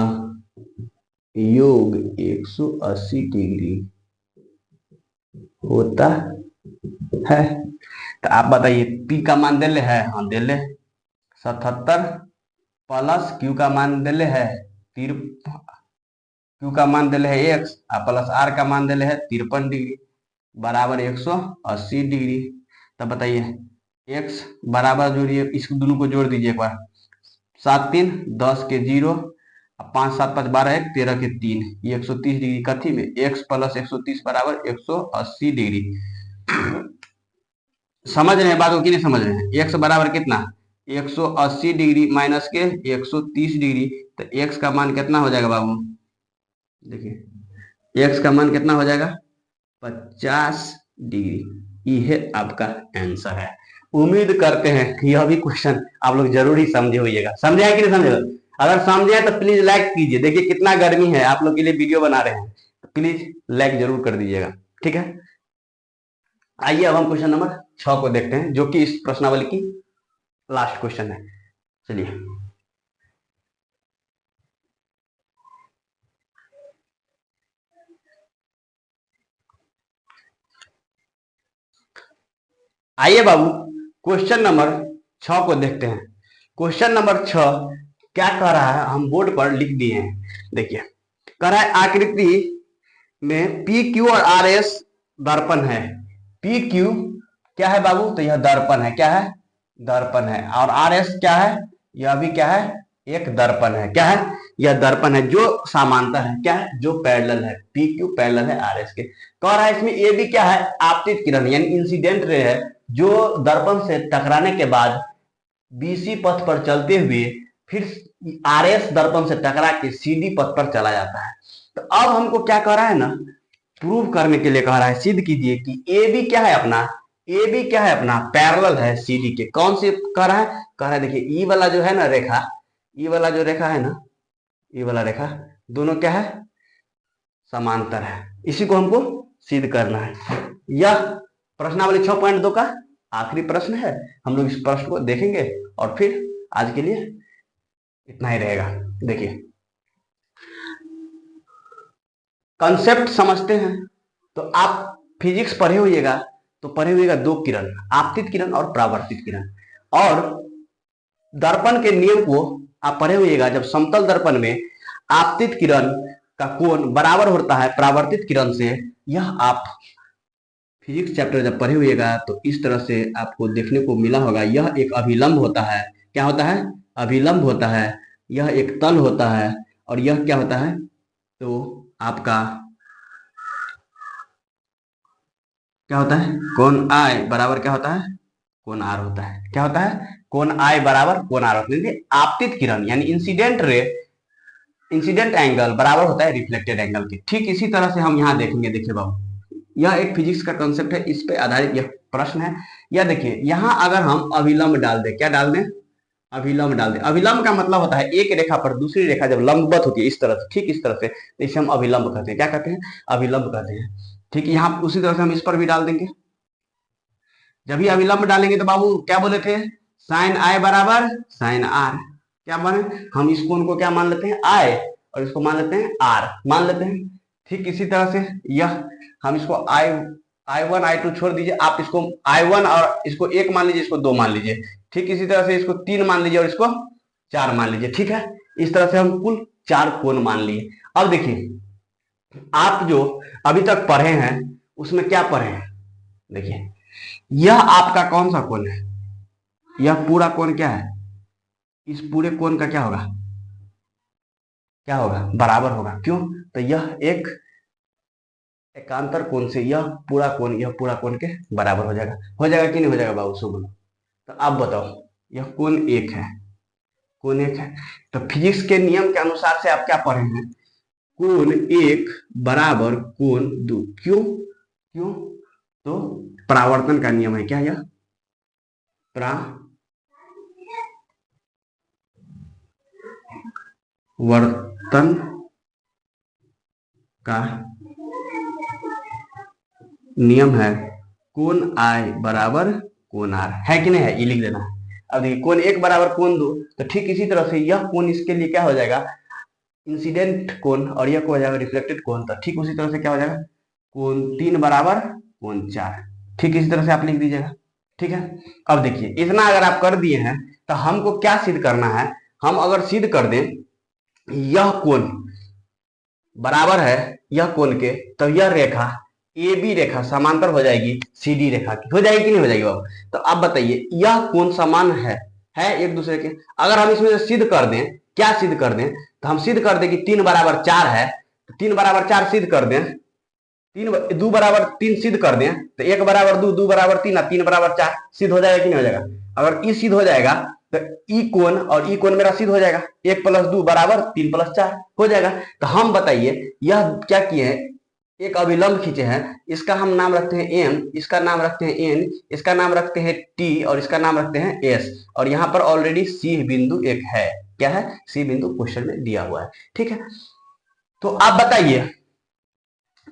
योग 180 डिग्री होता है। तो आप बताइए P का मान दे ले है, हाँ दे ले 77 प्लस Q का मान दे ले है, Q का मान दे ले है X प्लस R का मान दे ले है 53 डिग्री बराबर 180 डिग्री। तब बताइए X बराबर जोड़िए, इस दोनों को जोड़ दीजिए एक बार, 7 3 10 के 0, 5 7 5 12 1 13 के 3, ये 130 डिग्री कथी में, x प्लस 130 बराबर 180 डिग्री। समझ रहे हैं बात को कि नहीं समझ रहे हैं? एक्स बराबर कितना, 180 डिग्री माइनस के 130 डिग्री, तो एक्स का मान कितना हो जाएगा बाबू? देखिए एक्स का मान कितना हो जाएगा, 50 डिग्री। यह आपका आंसर है। उम्मीद करते हैं कि यह भी क्वेश्चन आप लोग जरूर ही समझे होइएगा। समझे है कि नहीं समझे? अगर समझे तो प्लीज लाइक कीजिए। देखिए कितना गर्मी है, आप लोग के लिए वीडियो बना रहे हैं, तो प्लीज लाइक जरूर कर दीजिएगा, ठीक है। आइए अब हम क्वेश्चन नंबर 6 को देखते हैं, जो कि इस प्रश्नावली की लास्ट क्वेश्चन है। चलिए आइए बाबू क्वेश्चन नंबर 6 को देखते हैं। क्वेश्चन नंबर 6 क्या कह रहा है, हम बोर्ड पर लिख दिए हैं। देखिए कह रहा है आकृति में पी क्यू और आर एस दर्पण है। पी क्यू क्या है बाबू? तो यह दर्पण है। क्या है? दर्पण है। और आर एस क्या है? यह भी क्या है? एक दर्पण है। क्या है? यह दर्पण है जो समांतर है। क्या है? जो पैरेलल है। पी क्यू पैरेलल है आर एस के। कह रहा है इसमें ए भी क्या है? आपतित किरण यानी इंसिडेंट रे है, जो दर्पण से टकराने के बाद बीसी पथ पर चलते हुए फिर आर एस दर्पण से टकरा के सीडी पथ पर चला जाता है। तो अब हमको क्या कह रहा है ना, प्रूव करने के लिए कह रहा है, सिद्ध कीजिए कि ए बी क्या है अपना, ए बी क्या है अपना, पैरेलल है सीडी के। कौन से कह रहा है? कह रहा है देखिए ई वाला जो है ना रेखा, ई वाला जो रेखा है ना, ई वाला रेखा दोनों क्या है? समांतर है। इसी को हमको सिद्ध करना है। यह प्रश्नावली 6.2 का आखिरी प्रश्न है। हम लोग इस प्रश्न को देखेंगे और फिर आज के लिए इतना ही रहेगा। देखिए कंसेप्ट समझते हैं तो आप फिजिक्स पढ़े होइएगा, तो पढ़े होइएगा दो किरण, आपतित किरण और परावर्तित किरण। और दर्पण के नियम को आप पढ़े होइएगा, जब समतल दर्पण में आपतित किरण का कोण बराबर होता है परावर्तित किरण से। यह आप फिजिक्स चैप्टर जब पढ़े हुएगा तो इस तरह से आपको देखने को मिला होगा। यह एक अभिलंब होता है। क्या होता है? अभिलंब होता है। यह एक तल होता है और यह क्या होता है? तो आपका क्या होता है? कोण आई बराबर क्या होता है? कोण आर होता है। क्या होता है? कोण आई बराबर कोण आर होता है। आपतित किरण यानी इंसिडेंट रे, इंसिडेंट एंगल बराबर होता है रिफ्लेक्टेड एंगल के। ठीक इसी तरह से हम यहाँ देखेंगे। देखिए बाबू यह एक फिजिक्स का कंसेप्ट है, इस पे आधारित यह प्रश्न है। यह देखिए यहाँ अगर हम अभिलंब डाल दें, क्या डाल दें? अभिलंब डाल दें। अभिलंब का मतलब होता है एक रेखा पर दूसरी रेखा जब लंबवत होती है इस तरह से, ठीक इस तरह से, तो इसे हम अभिलंब कहते हैं। क्या कहते हैं? अभिलंब कहते हैं। ठीक यहाँ उसी तरह से हम इस पर भी डाल देंगे। जब भी अभिलंब डालेंगे तो बाबू क्या बोले थे? साइन आई बराबर साइन आर। क्या बने? हम इस कोण को क्या मान लेते हैं? आई, और इसको मान लेते हैं आर, मान लेते हैं। ठीक इसी तरह से यह हम इसको I1 I2 छोड़ दीजिए, आप इसको I1 और इसको 1 मान लीजिए, इसको 2 मान लीजिए। ठीक इसी तरह से इसको 3 मान लीजिए और इसको 4 मान लीजिए। ठीक है, इस तरह से हम कुल 4 कोण मान लिए। अब देखिए आप जो अभी तक पढ़े हैं उसमें क्या पढ़े हैं? देखिए यह आपका कौन सा कोण है? यह पूरा कोण क्या है? इस पूरे कोण का क्या होगा? क्या होगा? बराबर होगा। क्यों? तो यह एक एकांतर कोण से यह पूरा कोण के बराबर हो जाएगा। हो जाएगा कि नहीं हो जाएगा बाबू? शुभ। तो आप बताओ, यह कोण एक है, कोण एक है। तो फिजिक्स के नियम के अनुसार से आप क्या पढ़े हैं? कोण एक बराबर कोण दो। क्यों? क्यों? तो परावर्तन का नियम है। क्या यह? परावर्तन का नियम है। कोण आई बराबर कोण आर, है कि नहीं है? ये लिख देना है। अब देखिए कोण एक बराबर कोण दो, तो ठीक इसी तरह से यह कोण इसके लिए क्या हो जाएगा? इंसिडेंट कोण, और यह हो जाएगा रिफ्लेक्टेड कोण। तो ठीक उसी तरह से क्या हो जाएगा? कोण तीन बराबर कोण चार। ठीक इसी तरह से आप लिख दीजिएगा। ठीक है, अब देखिए इतना अगर आप कर दिए हैं तो हमको क्या सिद्ध करना है? हम अगर सिद्ध कर दें यह कोण बराबर है यह कोण के, तो यह रेखा ए बी रेखा समांतर हो जाएगी सी डी रेखा की। हो जाएगी कि नहीं हो जाएगी बाबू? तो आप बताइए यह कोण समान है एक दूसरे के। अगर हम इसमें से सिद्ध कर दें, क्या सिद्ध कर दें? तो हम सिद्ध कर दें कि 3 बराबर 4 है। तो 3 बराबर 4 सिद्ध कर दें दो बराबर तीन सिद्ध कर दें तो एक बराबर दो, दो बराबर तीन और तीन बराबर चार, सिद्ध हो जाएगा कि नहीं हो जाएगा? अगर ई सिद्ध हो जाएगा तो ई कोण और ई कोण मेरा सिद्ध हो जाएगा, एक प्लस दो बराबर तीन प्लस चार हो जाएगा। तो हम बताइए यह क्या किए हैं, एक अभिलंब खींचे हैं, इसका हम नाम रखते हैं एम, इसका नाम रखते हैं एन, इसका नाम रखते हैं टी और इसका नाम रखते हैं एस, और यहाँ पर ऑलरेडी सी बिंदु एक है। क्या है? सी बिंदु क्वेश्चन में दिया हुआ है। ठीक है, तो आप बताइए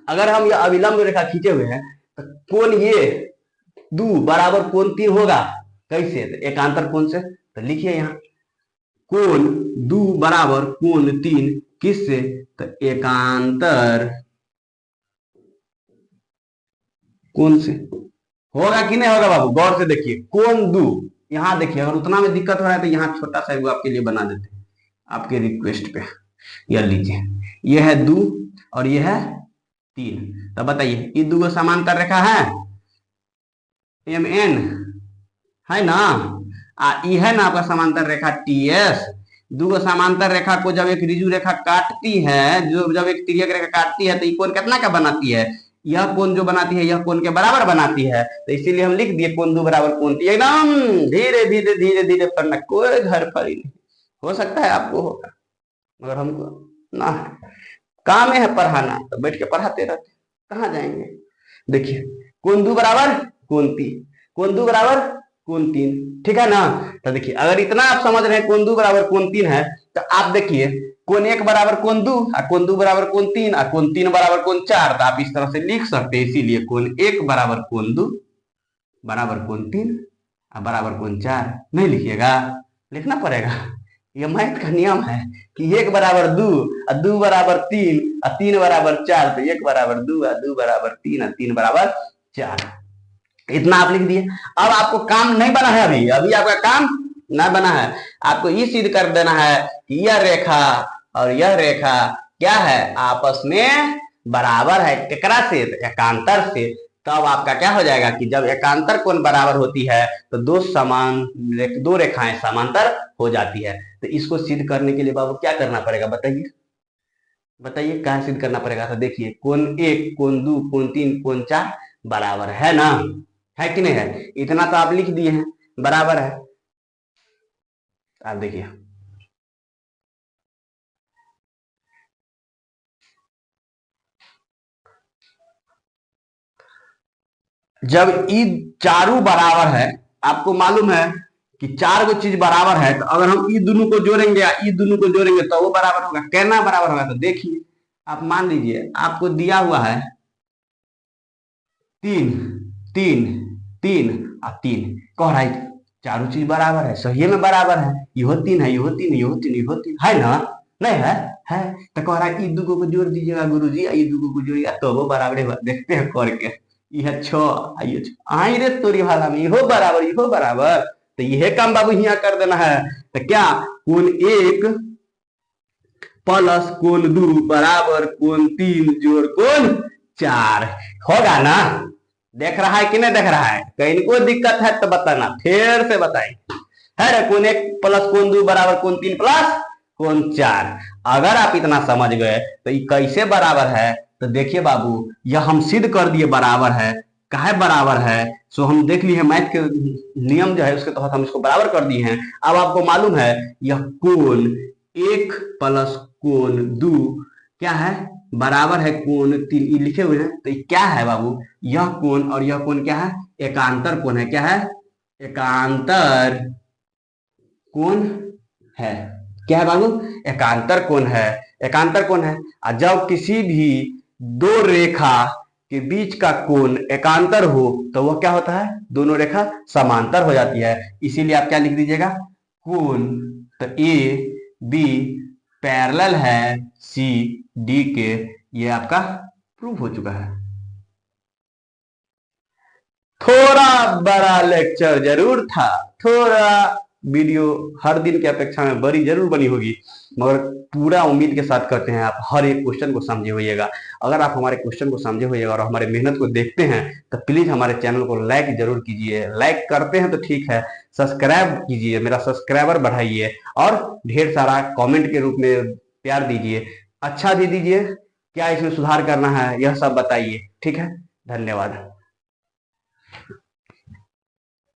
अगर हम यह अभिलंब रेखा खींचे हुए हैं तो कोण ये दो बराबर कोण तीन होगा कैसे? तो एकांतर कोण से। तो लिखिए यहाँ कोण दो बराबर कोण तीन किससे? तो एकांतर कोण से। होगा कि नहीं होगा बाबू? गौर से देखिए, कोण दो, यहां देखिए अगर उतना में दिक्कत हो रहा है तो यहाँ छोटा सा आपके लिए बना देते हैं आपके रिक्वेस्ट पे। यह लीजिए, यह है दो और यह है तीन। तो बताइए ये दो समांतर रेखा है एम एन, है ना? ये है ना आपका समांतर रेखा टी एस। दो समांतर रेखा को जब एक रिजु रेखा काटती है, जो जब एक तिर्यक रेखा काटती है तो ये कोण कितना का बनाती है? यह कोण जो बनाती है यह कोण के बराबर बनाती है। तो इसीलिए हम लिख दिए कोण दो बराबर कोण तीन। एकदम धीरे धीरे धीरे धीरे पढ़ना, कोई घर पर ही नहीं। हो सकता है आपको होगा मगर हमको ना, काम है पढ़ाना, तो बैठ के पढ़ाते रहते, कहाँ जाएंगे? देखिए कोण दो बराबर कोण तीन, कोण दो बराबर कोण तीन, ठीक है ना? तो देखिए अगर इतना आप समझ रहे हैं कोण दो बराबर कोण तीन है तो आप देखिए कोण एक बराबर कोण दो और कोण दो बराबर कोण तीन और कोण तीन बराबर कोण चार। तो आप इस तरह से लिख सकते हैं, इसीलिए कोण एक बराबर कोण दो बराबर कोण तीन और बराबर कोण चार। नहीं लिखिएगा, लिखना पड़ेगा, यह मैथ का नियम है कि एक बराबर दो और दो बराबर तीन और तीन बराबर चार। तो एक बराबर दो और दो बराबर तीन और तीन बराबर चार। इतना आप लिख दिए। अब आपको काम नहीं बना है, अभी अभी आपका काम ना बना है। आपको ये सिद्ध कर देना है कि यह रेखा और यह रेखा क्या है? आपस में बराबर है। केकरा से? तो एकांतर से। तब आपका क्या हो जाएगा कि जब एकांतर कोण बराबर होती है तो दो रेखाएं समांतर हो जाती है। तो इसको सिद्ध करने के लिए बाबू क्या करना पड़ेगा बताइए? बताइए कहाँ सिद्ध करना पड़ेगा? तो देखिए कोण एक, कोण दो, कोण तीन, कोण चार बराबर है ना, है कि नहीं है? इतना तो आप लिख दिए हैं, बराबर है। आप देखिए जब ई चारों बराबर है, आपको मालूम है कि चार को चीज बराबर है, तो अगर हम ई दोनों को जोड़ेंगे या ई दोनों को जोड़ेंगे तो वो बराबर होगा। कहना बराबर होगा। तो देखिए आप मान लीजिए आपको दिया हुआ है तीन तीन तीन और तीन, कह रहा है चारों चीज बराबर है, सही में बराबर है, यहो तीन है, यहो तीन, यहो तीन, यहो तीन, है ना? नहीं है? है। तो कह रहा है ई दुगो को जोड़ दीजिएगा गुरुजी, ई दुगो को जोड़िएगा तो वो बराबर। देखते हैं करके, यह छो आइए आई रे तोरी भाला में इहो बराबर, इहो बराबर। तो यह काम बाबू यहाँ कर देना है। तो क्या कोण एक प्लस कोण दो बराबर कोण तीन जोड़ कोण चार होगा ना? देख रहा है कि नहीं देख रहा है? कहीं को दिक्कत है तो बताना, फिर से बताएं। है रे कोण एक प्लस कोण दो बराबर कोण तीन प्लस कोण चार। अगर आप इतना समझ गए तो ये कैसे बराबर है? तो देखिए बाबू यह हम सिद्ध कर दिए बराबर है। काहे बराबर है? सो हम देख लिए मैथ के नियम जो है उसके तहत हम इसको बराबर कर दिए हैं। अब आपको मालूम है यह कोण एक प्लस कोण दो क्या है? बराबर है कोण तीन। ये लिखे हुए हैं तो ये क्या है बाबू? यह कोण और यह कोण क्या है? एकांतर कोण है। क्या है? एकांतर कोण है। क्या है बाबू? एकांतर कोण है। एकांतर कोण है। और जब किसी भी दो रेखा के बीच का कोण एकांतर हो तो वह क्या होता है? दोनों रेखा समांतर हो जाती है। इसीलिए आप क्या लिख दीजिएगा? कोण तो ए बी पैरेलल है सी डी के। ये आपका प्रूफ हो चुका है। थोड़ा बड़ा लेक्चर जरूर था, थोड़ा वीडियो हर दिन की अपेक्षा में बड़ी जरूर बनी होगी, मगर पूरा उम्मीद के साथ करते हैं आप हर एक क्वेश्चन को समझे होइएगा। अगर आप हमारे क्वेश्चन को समझे होइएगा और हमारे मेहनत को देखते हैं तो प्लीज हमारे चैनल को लाइक जरूर कीजिए। लाइक करते हैं तो ठीक है, सब्सक्राइब कीजिए, मेरा सब्सक्राइबर बढ़ाइए और ढेर सारा कमेंट के रूप में प्यार दीजिए, अच्छा भी दीजिए, क्या इसमें सुधार करना है, यह सब बताइए। ठीक है, धन्यवाद।